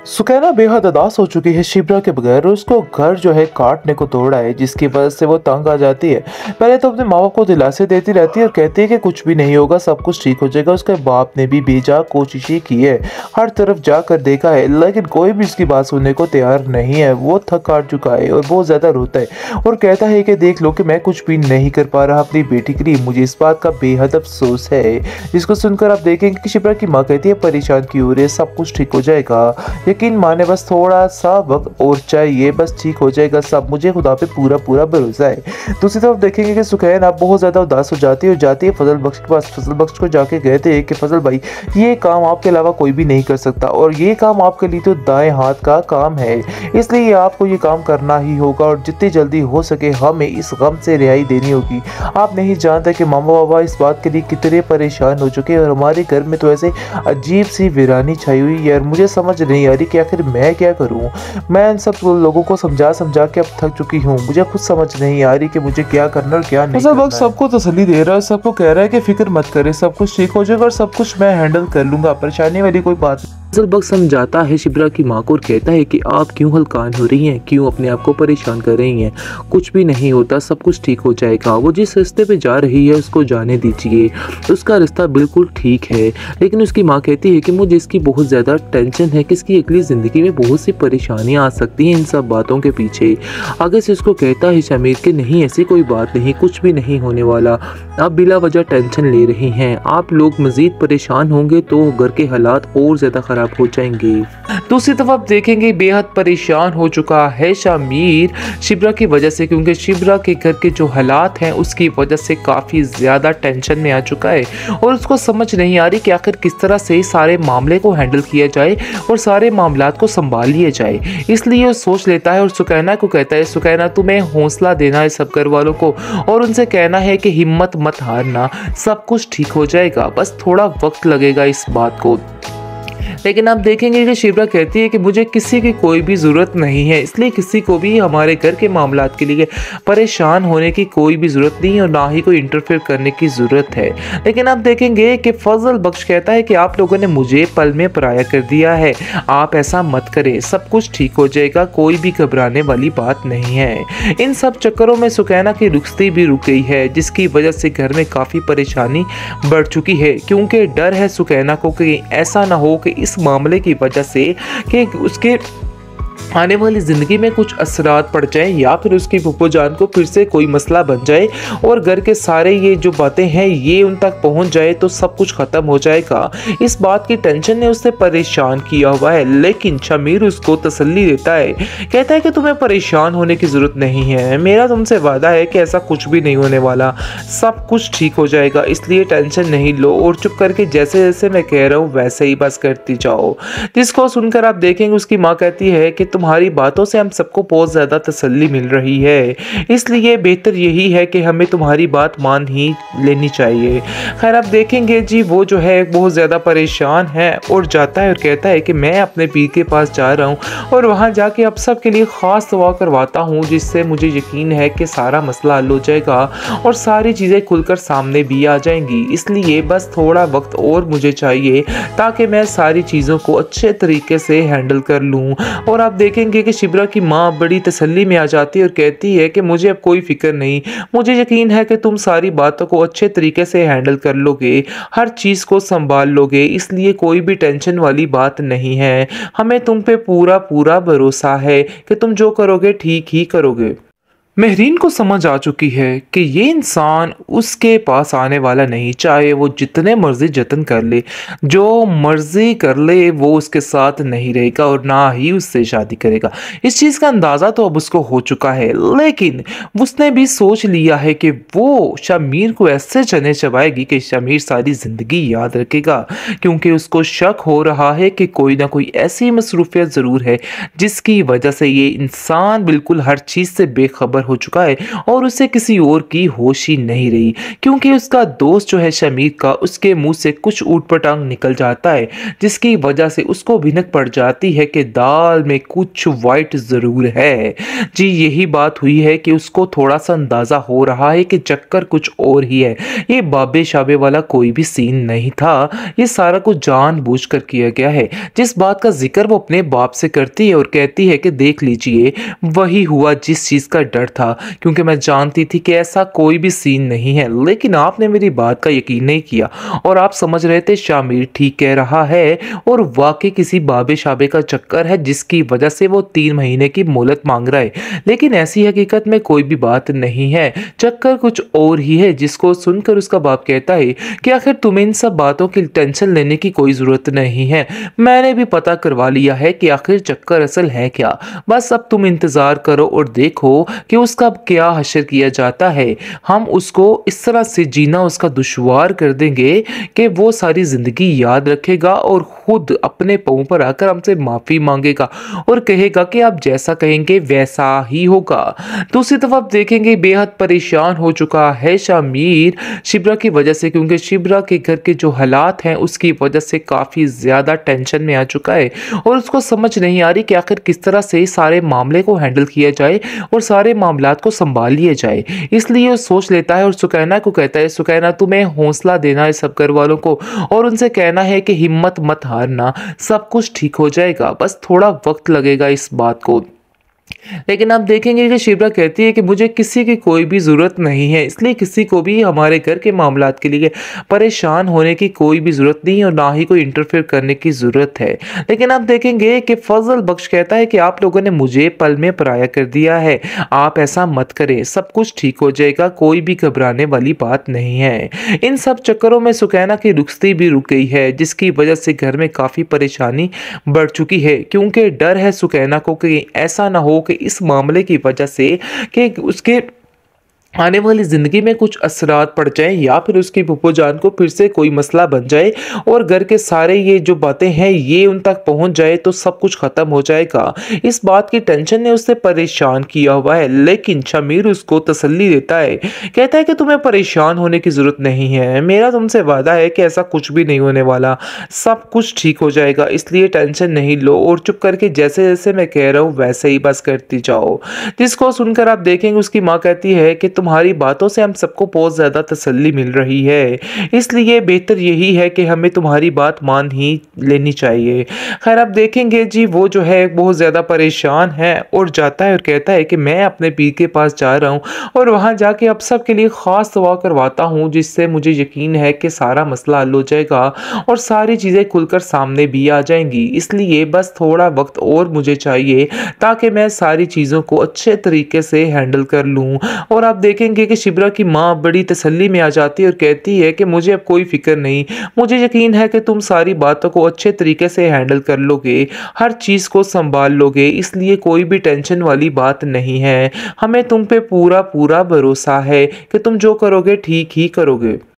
सुकैना बेहद उदास हो चुकी है शिप्रा के बगैर। उसको घर जो है काटने को तोड़ा है, जिसकी वजह से वो तंग आ जाती है। पहले तो अपने माँ बाप को दिलासे देती रहती है और कहती है कि कुछ भी नहीं होगा, सब कुछ ठीक हो जाएगा। उसके बाप ने भी बेजा कोशिशें की है, हर तरफ जाकर देखा है, लेकिन कोई भी उसकी बात सुनने को तैयार नहीं है। वो थक हार चुका है और बहुत ज्यादा रोता है और कहता है कि देख लो कि मैं कुछ भी नहीं कर पा रहा अपनी बेटी के लिए, मुझे इस बात का बेहद अफसोस है। जिसको सुनकर आप देखेंगे कि शिप्रा की माँ कहती है परेशान क्यों हो रही है, सब कुछ ठीक हो जाएगा, यकीन माने, बस थोड़ा सा वक्त और चाहिए, बस ठीक हो जाएगा सब, मुझे खुदा पे पूरा पूरा भरोसा है। दूसरी तरफ देखेंगे कि सुकैन आप बहुत ज़्यादा उदास हो जाती है और जाती है फजल बख्श के पास। फजल बख्श को जाके कहते हैं कि फजल भाई, ये काम आपके अलावा कोई भी नहीं कर सकता और ये काम आपके लिए तो दाएं हाथ का काम है, इसलिए आपको ये काम करना ही होगा और जितनी जल्दी हो सके हमें इस गम से रिहाई देनी होगी। आप नहीं जानते कि मामा बाबा इस बात के लिए कितने परेशान हो चुके हैं और हमारे घर में तो ऐसे अजीब सी वीरानी छाई हुई है। मुझे समझ नहीं आ रही कि आखिर मैं क्या करूं। मैं इन सब लोगों को समझा समझा के अब थक चुकी हूं, मुझे खुद समझ नहीं आ रही कि मुझे क्या करना और क्या नहीं करना है। सबको तसल्ली दे रहा है, सबको कह रहा है कि फिक्र मत करे, सब कुछ ठीक हो जाएगा और सब कुछ मैं हैंडल कर लूंगा, परेशानी वाली कोई बात नहीं। फजल बख्श समझाता है शिप्रा की माँ को और कहता है कि आप क्यों हलकान हो रही हैं, क्यों अपने आप को परेशान कर रही हैं, कुछ भी नहीं होता, सब कुछ ठीक हो जाएगा। वो जिस रास्ते पे जा रही है उसको जाने दीजिए, उसका रास्ता बिल्कुल ठीक है। लेकिन उसकी माँ कहती है कि मुझे इसकी बहुत ज़्यादा टेंशन है कि इसकी अगली ज़िंदगी में बहुत सी परेशानियाँ आ सकती हैं इन सब बातों के पीछे। आगे से उसको कहता है शमीर कि नहीं, ऐसी कोई बात नहीं, कुछ भी नहीं होने वाला, आप बिला वजह टेंशन ले रही हैं, आप लोग मज़ीद परेशान होंगे तो घर के हालात और ज़्यादा ख़राब हो जाएंगे। दूसरी तरफ आप देखेंगे बेहद परेशान हो चुका है शामिर शिप्रा की वजह से, क्योंकि शिप्रा के घर के जो हालात हैं उसकी वजह से काफ़ी ज़्यादा टेंशन में आ चुका है और उसको समझ नहीं आ रही कि आखिर किस तरह से सारे मामले को हैंडल किया जाए और सारे मामलात को संभाल लिया जाए। इसलिए वो सोच लेता है और सुकैना को कहता है, सुकैना तुम्हें हौसला देना है सब घर वालों को और उनसे कहना है कि हिम्मत मत हारना, सब कुछ ठीक हो जाएगा, बस थोड़ा वक्त लगेगा इस बात को। लेकिन आप देखेंगे कि शिप्रा कहती है कि मुझे किसी की कोई भी ज़रूरत नहीं है, इसलिए किसी को भी हमारे घर के मामलात के लिए परेशान होने की कोई भी ज़रूरत नहीं और ना ही कोई इंटरफेयर करने की ज़रूरत है। लेकिन आप देखेंगे कि फजल बख्श कहता है कि आप लोगों ने मुझे पल में पराया कर दिया है, आप ऐसा मत करें, सब कुछ ठीक हो जाएगा, कोई भी घबराने वाली बात नहीं है। इन सब चक्करों में सुकैना की रुखसती भी रुक गई है, जिसकी वजह से घर में काफ़ी परेशानी बढ़ चुकी है, क्योंकि डर है सुकैना को कि ऐसा ना हो कि इस मामले की वजह से कि उसके आने वाली ज़िंदगी में कुछ असरात पड़ जाएं या फिर उसकी फूफो जान को फिर से कोई मसला बन जाए और घर के सारे ये जो बातें हैं ये उन तक पहुंच जाए तो सब कुछ ख़त्म हो जाएगा। इस बात की टेंशन ने उसे परेशान किया हुआ है, लेकिन शमीर उसको तसल्ली देता है, कहता है कि तुम्हें परेशान होने की ज़रूरत नहीं है, मेरा तुमसे वादा है कि ऐसा कुछ भी नहीं होने वाला, सब कुछ ठीक हो जाएगा, इसलिए टेंशन नहीं लो और चुप करके जैसे जैसे मैं कह रहा हूँ वैसे ही बस करती जाओ। जिसको सुनकर आप देखेंगे उसकी माँ कहती है कि तुम्हारी बातों से हम सबको बहुत ज़्यादा तसल्ली मिल रही है, इसलिए बेहतर यही है कि हमें तुम्हारी बात मान ही लेनी चाहिए। खैर आप देखेंगे जी वो जो है बहुत ज़्यादा परेशान है और जाता है और कहता है कि मैं अपने पीर के पास जा रहा हूँ और वहाँ जाके अब सब के लिए ख़ास दुआ करवाता हूँ, जिससे मुझे यकीन है कि सारा मसला हल हो जाएगा और सारी चीज़ें खुलकर सामने भी आ जाएंगी। इसलिए बस थोड़ा वक्त और मुझे चाहिए ताकि मैं सारी चीज़ों को अच्छे तरीके से हैंडल कर लूँ। और आप देखेंगे कि शिप्रा की माँ बड़ी तसल्ली में आ जाती है और कहती है कि मुझे अब कोई फिक्र नहीं, मुझे यकीन है कि तुम सारी बातों को अच्छे तरीके से हैंडल कर लोगे, हर चीज़ को संभाल लोगे, इसलिए कोई भी टेंशन वाली बात नहीं है, हमें तुम पे पूरा पूरा भरोसा है कि तुम जो करोगे ठीक ही करोगे। महरीन को समझ आ चुकी है कि ये इंसान उसके पास आने वाला नहीं, चाहे वो जितने मर्जी जतन कर ले, जो मर्जी कर ले, वो उसके साथ नहीं रहेगा और ना ही उससे शादी करेगा। इस चीज़ का अंदाज़ा तो अब उसको हो चुका है, लेकिन उसने भी सोच लिया है कि वो शमीर को ऐसे चने चबाएगी कि शमीर सारी ज़िंदगी याद रखेगा, क्योंकि उसको शक हो रहा है कि कोई ना कोई ऐसी मसरूफियत ज़रूर है जिसकी वजह से ये इंसान बिल्कुल हर चीज़ से बेखबर हो चुका है और उसे किसी और की होश ही नहीं रही, क्योंकि उसका दोस्त जो है शमीर का, उसके मुंह से कुछ ऊटपटांग निकल जाता है, जिसकी वजह से उसको भिनक पड़ जाती है कि दाल में कुछ वाइट ज़रूर है। जी यही बात हुई है कि उसको थोड़ा सा अंदाज़ा हो रहा है कि चक्कर कुछ और ही है। ये बाबे शाबे वाला कोई भी सीन नहीं था, ये सारा कुछ जानबूझकर किया गया है। जिस बात का जिक्र वो अपने बाप से करती है और कहती है कि देख लीजिए, वही हुआ जिस चीज़ का डर था, क्योंकि मैं जानती थी कि ऐसा कोई भी सीन नहीं है, लेकिन आपने मेरी बात का यकीन नहीं किया और आप समझ रहे थे शामिर ठीक कह रहा है और वाकई किसी बाबे शाबे का चक्कर है जिसकी वजह से वो 3 महीने की मोहलत मांग रहा है। लेकिन ऐसी हकीकत में कोई भी बात नहीं है, चक्कर कुछ और ही है। जिसको सुनकर उसका बाप कहता है कि आखिर तुम्हें इन सब बातों की टेंशन लेने की कोई ज़रूरत नहीं है, मैंने भी पता करवा लिया है कि आखिर चक्कर असल है क्या। बस अब तुम इंतज़ार करो और देखो कि उसका क्या हशर किया जाता है। हम उसको इस तरह से जीना उसका दुश्वार कर देंगे कि वो सारी ज़िंदगी याद रखेगा और खुद अपने पाँव पर आकर हमसे माफ़ी मांगेगा और कहेगा कि आप जैसा कहेंगे वैसा ही होगा। दूसरी तरफ आप देखेंगे बेहद परेशान हो चुका है शामिर शिब्रा की वजह से, क्योंकि शिब्रा के घर के जो हालात हैं उसकी वजह से काफ़ी ज़्यादा टेंशन में आ चुका है और उसको समझ नहीं आ रही कि आखिर किस तरह से सारे मामले को हैंडल किया जाए और सारे मामलात को संभाल लिया जाए। इसलिए वो सोच लेता है और सुकैना को कहता है, सुकैना तुम्हें हौसला देना है सब घर वालों को और उनसे कहना है कि हिम्मत मत हारना, सब कुछ ठीक हो जाएगा, बस थोड़ा वक्त लगेगा इस बात को। लेकिन आप देखेंगे कि शिब्रा कहती है कि मुझे किसी की कोई भी ज़रूरत नहीं है, इसलिए किसी को भी हमारे घर के मामलात के लिए परेशान होने की कोई भी ज़रूरत नहीं है और ना ही कोई इंटरफेयर करने की ज़रूरत है। लेकिन आप देखेंगे कि फजल बख्श कहता है कि आप लोगों ने मुझे पल में पराया कर दिया है, आप ऐसा मत करें, सब कुछ ठीक हो जाएगा, कोई भी घबराने वाली बात नहीं है। इन सब चक्करों में सुकैना की रुखसती भी रुक गई है, जिसकी वजह से घर में काफ़ी परेशानी बढ़ चुकी है, क्योंकि डर है सुकैना को कि ऐसा ना हो कि इस मामले की वजह से कि उसके आने वाली ज़िंदगी में कुछ असरात पड़ जाएं या फिर उसकी फूफो जान को फिर से कोई मसला बन जाए और घर के सारे ये जो बातें हैं ये उन तक पहुंच जाए तो सब कुछ ख़त्म हो जाएगा। इस बात की टेंशन ने उसे परेशान किया हुआ है, लेकिन शमीर उसको तसल्ली देता है, कहता है कि तुम्हें परेशान होने की ज़रूरत नहीं है, मेरा तुमसे वादा है कि ऐसा कुछ भी नहीं होने वाला, सब कुछ ठीक हो जाएगा, इसलिए टेंशन नहीं लो और चुप करके जैसे जैसे मैं कह रहा हूँ वैसे ही बस करती जाओ। जिसको सुनकर आप देखेंगे उसकी माँ कहती है कि तुम्हारी बातों से हम सबको बहुत ज़्यादा तसल्ली मिल रही है, इसलिए बेहतर यही है कि हमें तुम्हारी बात मान ही लेनी चाहिए। खैर आप देखेंगे जी वो जो है बहुत ज़्यादा परेशान है और जाता है और कहता है कि मैं अपने पीर के पास जा रहा हूँ और वहाँ जाके अब सब के लिए ख़ास दुआ करवाता हूँ, जिससे मुझे यकीन है कि सारा मसला हल हो जाएगा और सारी चीज़ें खुलकर सामने भी आ जाएंगी। इसलिए बस थोड़ा वक्त और मुझे चाहिए ताकि मैं सारी चीज़ों को अच्छे तरीके से हैंडल कर लूँ। और आप देखेंगे कि शिब्रा की माँ बड़ी तसल्ली में आ जाती है और कहती है कि मुझे अब कोई फिक्र नहीं, मुझे यकीन है कि तुम सारी बातों को अच्छे तरीके से हैंडल कर लोगे, हर चीज़ को संभाल लोगे, इसलिए कोई भी टेंशन वाली बात नहीं है, हमें तुम पे पूरा पूरा भरोसा है कि तुम जो करोगे ठीक ही करोगे।